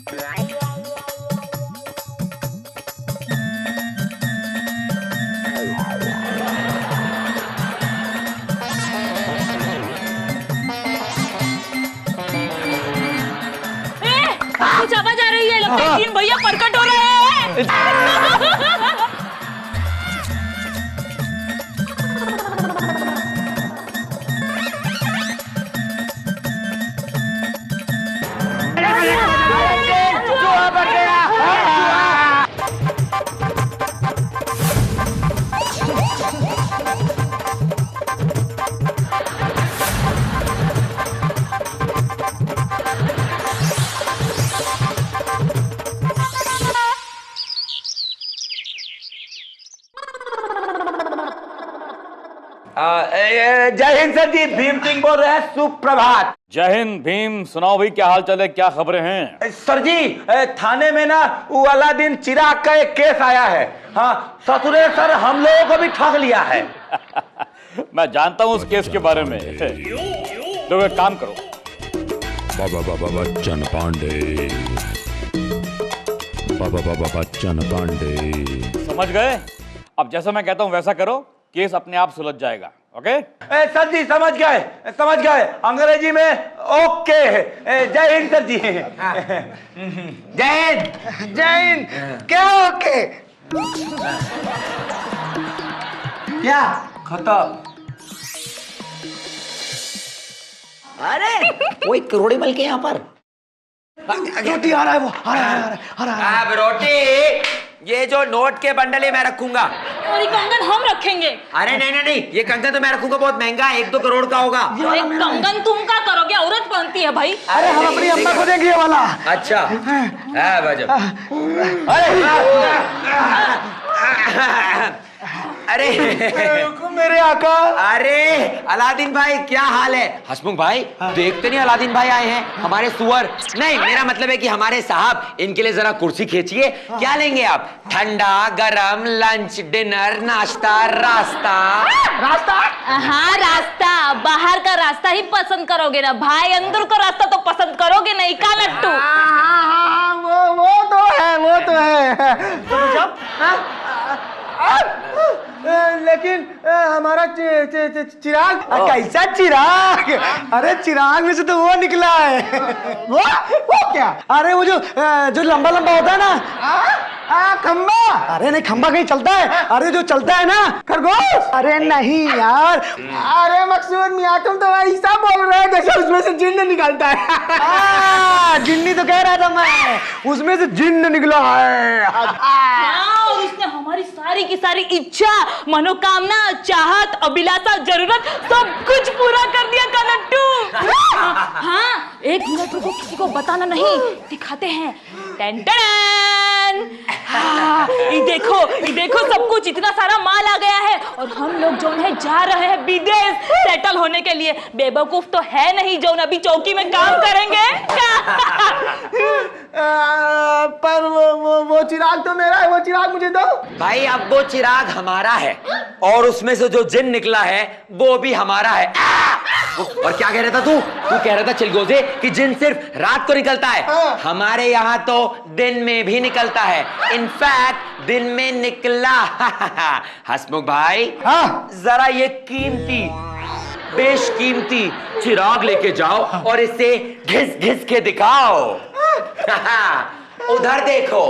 कुछ आवाज आ रही है, लगता है तीन भैया प्रकट हो रहे हैं। जय हिंद सर जी, भीम सिंह बोल रहे हैं। सुप्रभात। जय हिंद भीम। सुनाओ भाई, क्या हाल चाल है, क्या खबरें हैं? सर जी, थाने में ना वो वाला दिन चिराग का एक केस आया है। हाँ ससुरे सर, हम लोगों को भी ठग लिया है। मैं जानता हूँ उस केस के बारे में। लोग एक काम करो, बाबा बच्चन पांडे, बाबा बच्चन पांडे। समझ गए? अब जैसा मैं कहता हूँ वैसा करो, केस अपने आप सुलझ जाएगा। ओके? सर जी समझ गए। अंग्रेजी में ओके है। जय हिंद सर जी। जय हिंद। क्या ओके? क्या खत्म? अरे वो एक करोड़ी मल के यहाँ पर रोटी आ रहा है, वो आ रहा है। रोटी, ये जो नोट के बंडल है मैं रखूंगा। और ये कंगन हम रखेंगे। अरे नहीं, ये कंगन तो मैं रखूंगा, बहुत महंगा है, 1-2 करोड़ का होगा। अरे कंगन तुम क्या करोगे, औरत पहनती है भाई। अरे हम अपनी अम्मा को देंगे ये वाला। अच्छा अरे मेरे आका। अरे अलादीन भाई, क्या हाल है? हसमुख भाई, देखते नहीं अलादीन भाई आए हैं, हमारे सुअर। नहीं, मेरा मतलब है कि हमारे साहब, इनके लिए जरा कुर्सी खींचिए। क्या लेंगे आप? ठंडा, गरम, लंच, डिनर, नाश्ता, रास्ता? हाँ रास्ता, बाहर का रास्ता ही पसंद करोगे ना भाई, अंदर का रास्ता तो पसंद करोगे नहीं का लट्टू। वो तो है। तो जब लेकिन हमारा चिराग कैसा चिराग? अरे चिराग में से तो वो निकला है। वो क्या? अरे वो जो लंबा होता है ना, खंबा। अरे नहीं, खंबा कहीं चलता है? अरे जो चलता है ना, खरगोश। अरे नहीं यार, अरे मकसूद मियां, तुम तो ऐसा बोल रहे हो जैसे उसमें से जिन्न निकलता है। जिन्नी तो कह रहा था मैं, उसमें से जिन्न निकला है। और उसने हमारी सारी की सारी इच्छा, मनोकामना, चाहत, अभिलाषा, जरूरत सब कुछ पूरा कर दिया का लट्टू। हाँ, एक मिनट रुको, किसी को बताना नहीं, दिखाते हैं। Ten ten. हाँ, ये देखो सब कुछ, इतना सारा माल आ गया है और हम लोग जो है जा रहे हैं विदेश सेटल होने के लिए। बेवकूफ तो है नहीं जो अभी चौकी में काम करेंगे। पर वो चिराग तो मेरा है, वो चिराग मुझे दो भाई। अब वो चिराग हमारा है और उसमें से जो जिन निकला है वो भी हमारा है। और क्या कह रहा था तू कह रहा था चिलगोजे कि जिन सिर्फ रात को निकलता है। हाँ। हमारे यहाँ तो दिन में भी निकलता है, इनफैक्ट दिन में निकला। हसमुख भाई, हाँ। जरा ये कीमती, बेशकीमती चिराग लेके जाओ और इसे घिस घिस के दिखाओ। उधर देखो।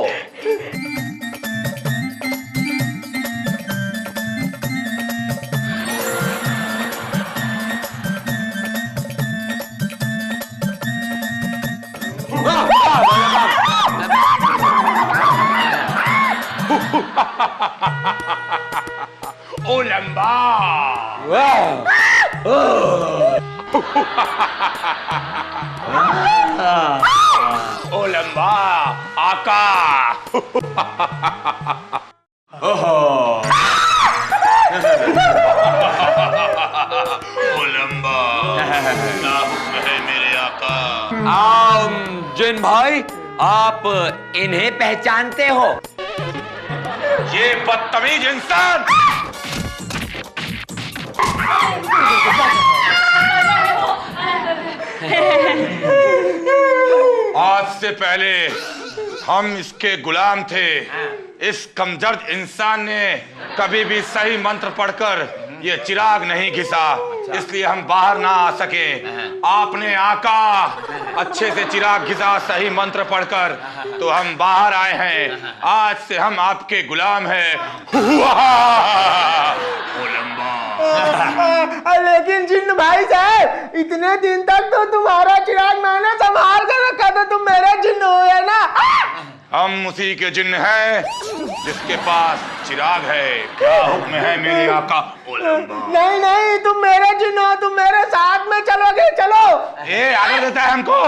ओ लंबा। ओ लंबा आका। ओ लंबा, क्या हुक्म है मेरे आका? जिन भाई, आप इन्हें पहचानते हो? ये बदतमीज इंसान! आज आज से पहले हम इसके गुलाम थे। इस कमजोर इंसान ने कभी भी सही मंत्र पढ़कर ये चिराग नहीं घिसा, इसलिए हम बाहर ना आ सके। आपने आका अच्छे से चिराग घिसा सही मंत्र पढ़कर, तो हम बाहर आए हैं। आज से हम आपके गुलाम हैं। लेकिन जिन्न भाई साहब, इतने दिन तक तो तुम्हारा चिराग मैंने संभाल कर रखा था, तुम मेरे जिन्न हो या ना? हम उसी के जिन्न हैं जिसके पास चिराग है। क्या हुक्म है मेरे आका? नहीं नहीं, तुम मेरे जिन्न हो, तुम मेरे साथ में चलोगे। चलो। ये आगे देता है हमको।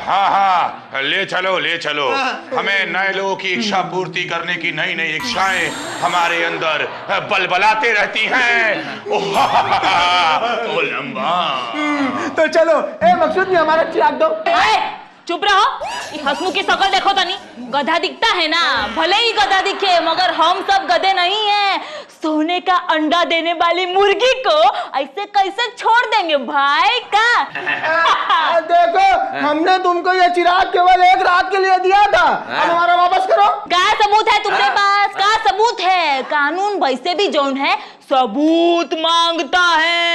हाँ, ले चलो ले चलो। हमें नए लोगों की इच्छा पूर्ति करने की नई नई इच्छाएं हमारे अंदर बलबलाते रहती हैं। ओ लंबा। तो चलो। ए मकसूद, में हमारा चिराग दो। चुप रहो। ये हंसमुख की शकल देखो तनी, गधा दिखता है ना। भले ही गधा दिखे, मगर हम सब गधे नहीं हैं। सोने का अंडा देने वाली मुर्गी को ऐसे कैसे छोड़ देंगे भाई का? देखो, हमने तुमको ये चिराग केवल एक रात के लिए दिया था, अब हमारा वापस करो। क्या सबूत है तुम्हारे पास? क्या सबूत है? कानून वैसे भी जौन है सबूत मांगता है।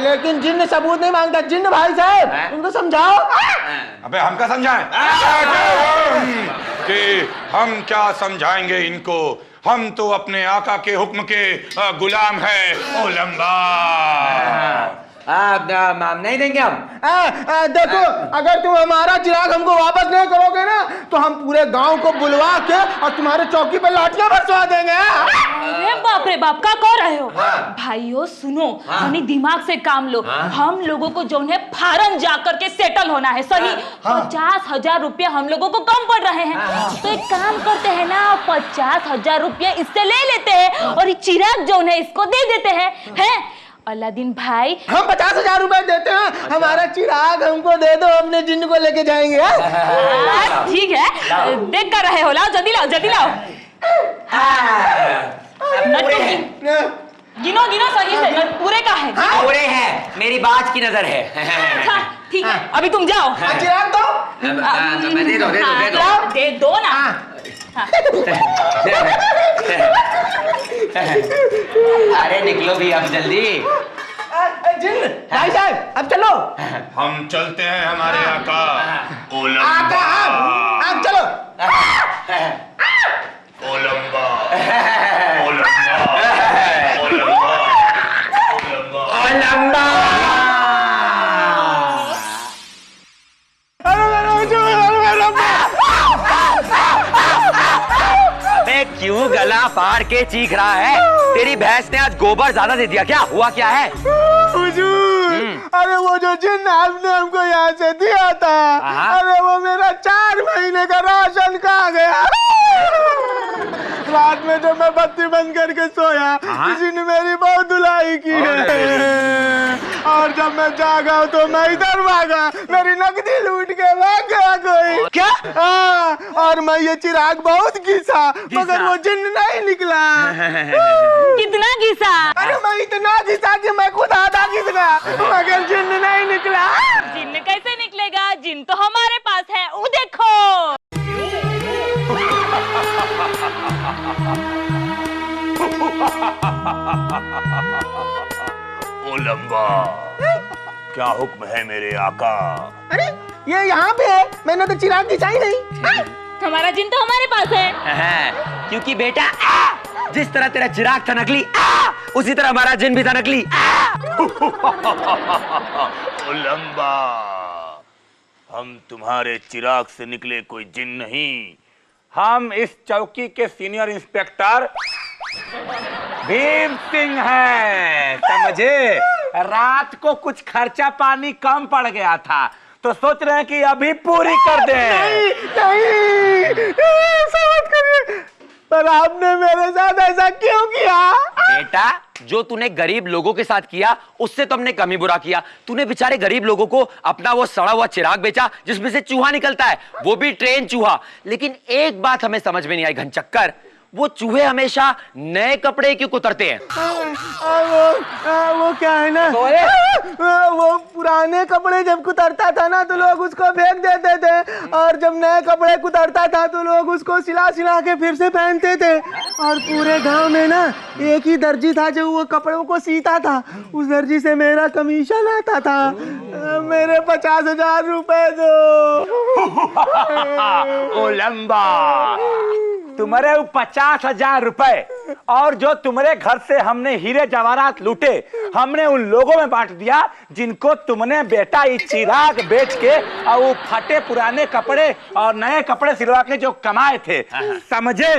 लेकिन जिन्न सबूत नहीं मांगता। जिन्न भाई साहब, उनको समझाओ। अबे हम क्या समझाएं? कि हम क्या समझाएंगे इनको? हम तो अपने आका के हुक्म के गुलाम हैं। ओ लंबा। नहीं देंगे हम। देखो, अगर तुम हमारा चिराग हमको वापस नहीं करोगे ना, तो हम पूरे गांव को बुलवा के और तुम्हारे चौकी पर लाठियां बरसवा देंगे। अरे बाप रे बाप, क्या कह रहे हो? भाइयों सुनो, यानी दिमाग से काम लो। हम लोगों को जो है फॉरेन जाकर के सेटल होना है, सही। 50,000 रुपया हम लोगों को कम पड़ रहे हैं, तो एक काम करते हैं ना, 50,000 रुपया इससे ले लेते हैं और ये चिराग जो है इसको दे देते हैं। अलादीन भाई, हम 50,000 रुपए देते हैं, हमारा चिराग हमको दे दो, अपने जिन्न को लेके जाएंगे। ठीक है, देख कर रहे हो, लाओ जल्दी लाओ जल्दी लाओ। गिनो गिनो सही से, पूरे का है। पूरे है, मेरी बाज की नजर है। अच्छा ठीक है, अभी तुम जाओ। चिराग दो। दे दो ना। अरे निकलो भी अब जल्दी। जिन्न भाई साहब, अब चलो। हम चलते हैं हमारे आका। ओ लंबा। आका आप चलो। ओ लंबा। ओ लंबा। ओ लंबा। ओ लंबा। क्यों गला फाड़ के चीख रहा है? तेरी भैंस ने आज गोबर ज्यादा दे दिया क्या? हुआ क्या है? हुजूर, अरे वो जो जिन्न आपने हमको यहाँ से दिया था, अरे वो मेरा 4 महीने का राशन खा गया। रात में जब मैं बत्ती बंद करके सोया, किसी ने मेरी बहुत धुलाई की है, और जब मैं जागा तो मैं इधर भागा, मेरी नकदी लूट के भाग गया कोई। क्या? और मैं ये चिराग बहुत घिसा, मगर वो जिन्न नहीं निकला। कितना घिसा? अरे मैं इतना घिसा कि मैं खुद आधा घिस गया, मगर जिन्न नहीं निकला। जिन्न कैसे निकलेगा? जिन्न तो हमारे पास है, वो देखो। ओ लंबा, क्या हुक्म है मेरे आका? अरे ये यहाँ पे है, मैंने तो चिराग घिसा ही नहीं। हमारा जिन्न तो हमारे पास है। क्योंकि बेटा जिस तरह तेरा चिराग था नकली, उसी तरह हमारा जिन्न भी था नकली। ओ लंबा, हम तुम्हारे चिराग से निकले कोई जिन्न नहीं। हम इस चौकी के सीनियर इंस्पेक्टर भीम सिंह हैं, समझे? रात को कुछ खर्चा पानी कम पड़ गया था, तो सोच रहे हैं कि अभी पूरी कर दें। नहीं, ऐसा मत करिए। पर आपने मेरे साथ ऐसा क्यों किया? बेटा, जो तूने गरीब लोगों के साथ किया, उससे तो हमने कम ही बुरा किया। तूने बेचारे गरीब लोगों को अपना वो सड़ा हुआ चिराग बेचा, जिसमें से चूहा निकलता है, वो भी ट्रेन चूहा। लेकिन एक बात हमें समझ में नहीं आई घनचक्कर, वो चूहे हमेशा नए कपड़े क्यों कुतरते हैं? वो क्या है ना, वो पुराने कपड़े जब कुतरता था ना तो लोग उसको फेंक देते थे, और जब नए कपड़े कुतरता था तो लोग उसको सिला सिला के फिर से पहनते थे। और पूरे गांव में ना एक ही दर्जी था जो वो कपड़ों को सीता था। उस दर्जी से मेरा कमीशन आता था। मेरे 50,000 रुपए दो। ओ लंबा, तुम्हारे 50,000 रुपए और जो तुम्हारे घर से हमने हीरे जवाहरात लूटे, हमने उन लोगों में बांट दिया जिनको तुमने बेटा ये चिराग बेच के और वो फटे पुराने कपड़े और नए कपड़े सिलवा के जो कमाए थे, समझे?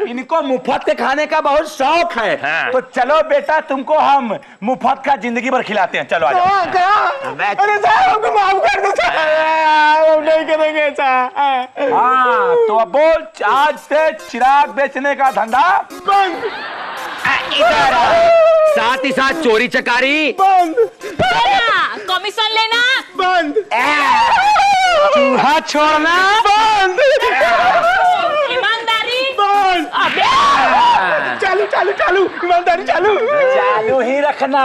इनको मुफ्त के खाने का बहुत शौक है। तो चलो बेटा, तुमको हम मुफ्त का जिंदगी भर खिलाते हैं। चलो आ जाओ। अरे साहब हमको माफ कर दो साहब, हम नहीं करेंगे साहब। हाँ तो अब बोल, आज से चिराग बेचने का धंधा बंद। इधर साथ ही साथ चोरी चकारी बंद। कमीशन लेना बंद। चूहा छोड़ना बंद। ईमानदारी बंद। चालू चालू चालू, ईमानदारी चालू। चालू ही रखना,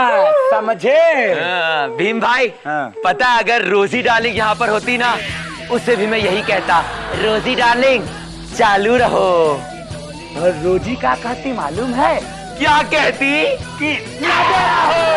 समझे? भीम भाई, पता है अगर रोजी डार्लिंग यहाँ पर होती ना, उससे भी मैं यही कहता, रोजी डार्लिंग चालू रहो। और रोजी का कहती मालूम है? क्या कहती? कि लगे रहो।